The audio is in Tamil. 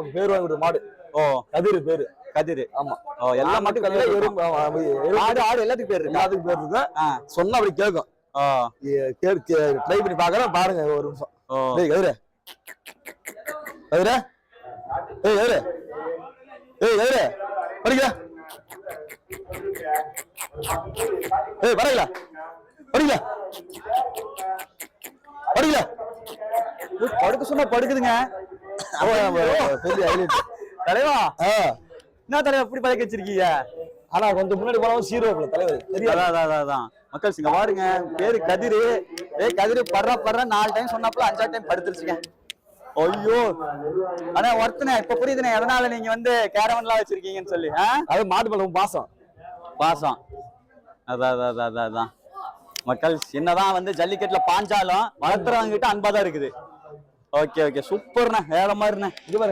நமக்கு பேர் வாங்கி மாடு. ஓ கதிர் பேரு. கதிர். ஆமா. எல்லா மாட்டுக்கும் ஆடு ஆடு எல்லாத்துக்கும் பேர் இருக்கு. எல்லாத்துக்கும் பேர் இருக்கு. சொன்னா அப்படி கேட்கும். ட்ரை பண்ணி பாக்குறேன் பாருங்க ஒரு நிமிஷம். டேய் கதிர கதிர ஏய் கதிர ஏய் கதிர படிக்கல ஏய் படிக்கல படிக்கல படிக்கல படுக்க சொன்னா படுக்குதுங்க. தலைவா என்ன தலைவா இப்படி பழக்க வச்சிருக்கீங்க? ஆனா கொஞ்சம் முன்னாடி போனவங்க சீரோப்ல தலைவர் தெரியாது. மக்கள் இங்க பாருங்க பேரு கதிரு. கதிரு படுற 4 டைம் சொன்னாப்புல 5ஆவது டைம் படுத்துருச்சுங்க. ஐயோ ஆனா ஒருத்தனே இப்ப புரியுதுண்ணே எதனால நீங்க வந்து கேரவன்லாம் வச்சிருக்கீங்கன்னு சொல்லி. அது மாட்டு மேல பாசம் பாசம். அதான் மக்கள் என்னதான் வந்து ஜல்லிக்கட்டுல பாஞ்சாலும் வளர்த்துறவங்க கிட்ட அன்பாதான் இருக்குது. ஓகே சூப்பர்ண்ணே வேற மாதிரிண்ணே.